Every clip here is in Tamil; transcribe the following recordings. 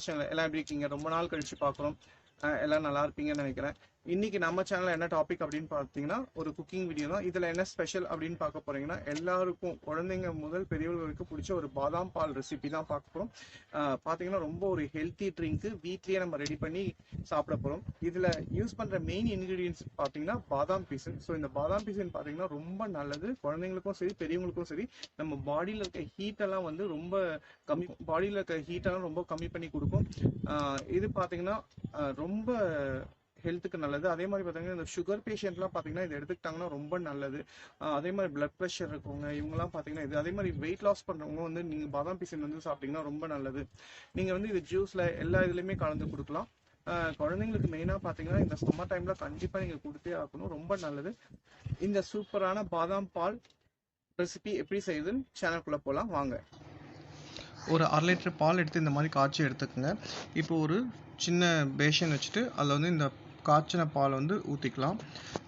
ஷார்ட்ஸ் சேனல் எல்லாம் எப்படி இருக்கீங்க? ரொம்ப நாள் கழிச்சு பார்க்குறோம். எல்லாம் நல்லா இருப்பீங்கன்னு நினைக்கிறேன். இன்னைக்கு நம்ம சேனல்ல என்ன டாபிக் அப்படின்னு பார்த்தீங்கன்னா ஒரு குக்கிங் வீடியோ தான். இதுல என்ன ஸ்பெஷல் அப்படின்னு பார்க்க போறீங்கன்னா எல்லாருக்கும் குழந்தைங்க முதல் பெரியவர்கள் வரைக்கும் பிடிச்ச ஒரு பாதாம் பால் ரெசிபி தான் பார்க்க போறோம். பார்த்தீங்கன்னா ரொம்ப ஒரு ஹெல்த்தி ட்ரிங்க் வீட்லயே நம்ம ரெடி பண்ணி சாப்பிட போறோம். இதுல யூஸ் பண்ற மெயின் இன்கிரீடியன்ஸ் பார்த்தீங்கன்னா பாதாம் பீசன். ஸோ இந்த பாதாம் பீசன் பார்த்தீங்கன்னா ரொம்ப நல்லது, குழந்தைங்களுக்கும் சரி பெரியவங்களுக்கும் சரி. நம்ம பாடியில் இருக்க ஹீட் எல்லாம் வந்து ரொம்ப கம்மி, பாடியில் இருக்க ஹீட்டெல்லாம் ரொம்ப கம்மி பண்ணி கொடுக்கும். இது பார்த்தீங்கன்னா ரொம்ப ஹெல்த்துக்கு நல்லது. அதே மாதிரி பார்த்தீங்கன்னா இந்த சுகர் பேஷண்ட்லாம் பார்த்தீங்கன்னா இதை எடுத்துக்கிட்டாங்கன்னா ரொம்ப நல்லது. அதே மாதிரி பிளட் ப்ரெஷர் இருக்கவங்க இவங்கலாம் பார்த்தீங்கன்னா இது, அதே மாதிரி வெயிட் லாஸ் பண்ணுறவங்க வந்து நீங்கள் பாதாம் பீசன் வந்து சாப்பிட்டீங்கன்னா ரொம்ப நல்லது. நீங்கள் வந்து இது ஜூஸில் எல்லா இதுலேயுமே கலந்து கொடுக்கலாம். குழந்தைங்களுக்கு மெயினாக பார்த்தீங்கன்னா இந்த சம்மர் டைமில் கண்டிப்பாக நீங்கள் கொடுத்தே ஆகணும், ரொம்ப நல்லது. இந்த சூப்பரான பாதாம் பால் ரெசிபி எப்படி செய்யுதுன்னு சேனலுக்குள்ளே போகலாம் வாங்க. ஒரு 1/2 லிட்டர் பால் எடுத்து இந்த மாதிரி காய்ச்சி எடுத்துக்கோங்க. இப்போ ஒரு சின்ன பேஷன் வச்சுட்டு அதில் வந்து இந்த காய்ச்சின பால் வந்து ஊற்றிக்கலாம்.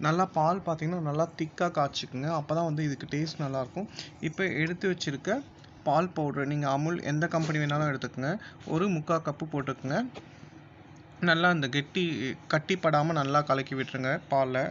நல்லா பால் பார்த்திங்கன்னா நல்லா திக்காக காய்ச்சிக்குங்க, அப்போ தான் வந்து இதுக்கு டேஸ்ட் நல்லாயிருக்கும். இப்போ எடுத்து வச்சுருக்க பால் பவுட்ரு நீங்கள் அமுல் எந்த கம்பெனி வேணாலும் எடுத்துக்கோங்க. ஒரு 3/4 கப்பு போட்டுக்குங்க. நல்லா அந்த கட்டிப்படாமல் நல்லா கலக்கி விட்டுருங்க பாலில்.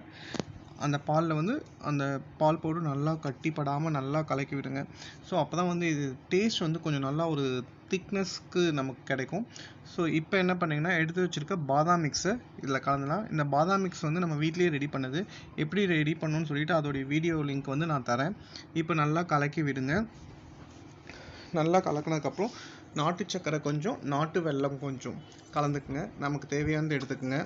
அந்த பாலில் வந்து அந்த பால் பவுடர் நல்லா கட்டிப்படாமல் நல்லா கலக்கி விடுங்க. ஸோ அப்போ தான் வந்து இது டேஸ்ட் வந்து கொஞ்சம் நல்லா ஒரு திக்னஸ்க்கு நமக்கு கிடைக்கும். ஸோ இப்போ என்ன பண்ணிங்கன்னா எடுத்து வச்சுருக்க பாதாம் மிக்ஸை இதில் கலந்துலாம். இந்த பாதாம் மிக்ஸ் வந்து நம்ம வீட்லேயே ரெடி பண்ணுது. எப்படி ரெடி பண்ணணும்னு சொல்லிட்டு அதோடைய வீடியோ லிங்க் வந்து நான் தரேன். இப்போ நல்லா கலக்கி விடுங்க. நல்லா கலக்கினதுக்கப்புறம் நாட்டு சக்கரை கொஞ்சம், நாட்டு வெல்லம் கொஞ்சம் கலந்துக்குங்க. நமக்கு தேவையானது எடுத்துக்குங்க.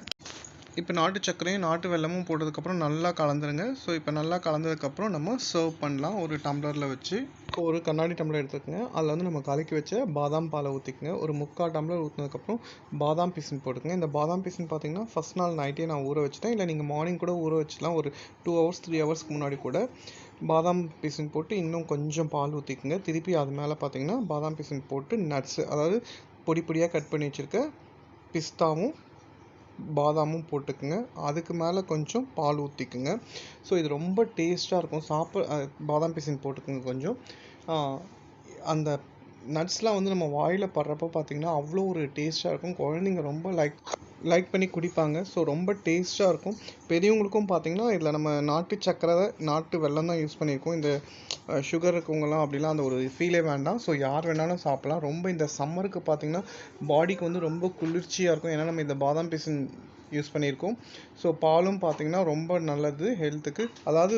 இப்போ நாட்டு சர்க்கரையும் நாட்டு வெல்லமும் போட்டதுக்கப்புறம் நல்லா கலந்துருங்க. ஸோ இப்போ நல்லா கலந்ததுக்கப்புறம் நம்ம சர்வ் பண்ணலாம் ஒரு டம்ளரில் வச்சு. இப்போ ஒரு கண்ணாடி டம்ளர் எடுத்துக்கோங்க. அதில் வந்து நம்ம கலக்கி வச்ச பாதாம் பாலை ஊற்றிக்குங்க. ஒரு 3/4 டம்ளர் ஊற்றினதுக்கப்புறம் பாதாம் பீசன் போட்டுக்கங்க. இந்த பாதாம் பீசன் பார்த்தீங்கன்னா ஃபஸ்ட் நாள் நைட்டே நான் ஊற வச்சுட்டேன், இல்லை நீங்கள் மார்னிங் கூட ஊற வச்சுலாம். ஒரு 2 hours 3 hours முன்னாடி கூட பாதாம் பீசன் போட்டு இன்னும் கொஞ்சம் பால் ஊற்றிக்குங்க. திருப்பி அது மேலே பார்த்தீங்கன்னா பாதாம் பீசன் போட்டு நட்ஸு, அதாவது பொடி பொடியாக கட் பண்ணி வச்சுருக்க பிஸ்தாவும் பாதாமும் போட்டுக்குங்க. அதுக்கு மேலே கொஞ்சம் பால் ஊற்றிக்குங்க. ஸோ இது ரொம்ப டேஸ்ட்டாக இருக்கும். பாதாம் பீசன் போட்டுக்குங்க கொஞ்சம். அந்த நட்ஸ்லாம் வந்து நம்ம வாயில் படுறப்போ பார்த்திங்கன்னா அவ்வளோ ஒரு டேஸ்ட்டாக இருக்கும். குழந்தைங்க ரொம்ப லைக் பண்ணி குடிப்பாங்க. ஸோ ரொம்ப டேஸ்ட்டாக இருக்கும். பெரியவங்களுக்கும் பார்த்திங்கன்னா இதில் நம்ம நாட்டு சக்கரை நாட்டு வெல்லம் தான் யூஸ் பண்ணியிருக்கோம். இந்த சுகர் இருக்கவங்கலாம் அப்படிலாம் அந்த ஒரு ஃபீலே வேண்டாம். ஸோ யார் வேணாலும் சாப்பிட்லாம். ரொம்ப இந்த சம்மருக்கு பார்த்திங்கன்னா பாடிக்கு வந்து ரொம்ப குளிர்ச்சியாக இருக்கும். ஏன்னா நம்ம இந்த பாதாம் பீசன் யூஸ் பண்ணியிருக்கோம். ஸோ பாலும் பார்த்திங்கன்னா ரொம்ப நல்லது ஹெல்த்துக்கு. அதாவது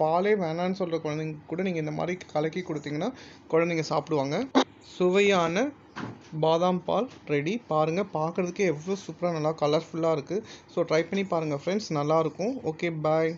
பாலே வேணான்னு சொல்கிற குழந்தைங்க கூட நீங்கள் இந்த மாதிரி கலக்கி கொடுத்தீங்கன்னா குழந்தைங்க சாப்பிடுவாங்க. சுவையான பாதாம் பால் ரெடி. பாருங்கள், பார்க்குறதுக்கே எவ்வளோ சூப்பராக நல்லா கலர்ஃபுல்லாக இருக்குது. ஸோ ட்ரை பண்ணி பாருங்கள் ஃப்ரெண்ட்ஸ், நல்லாயிருக்கும். ஓகே, பாய்.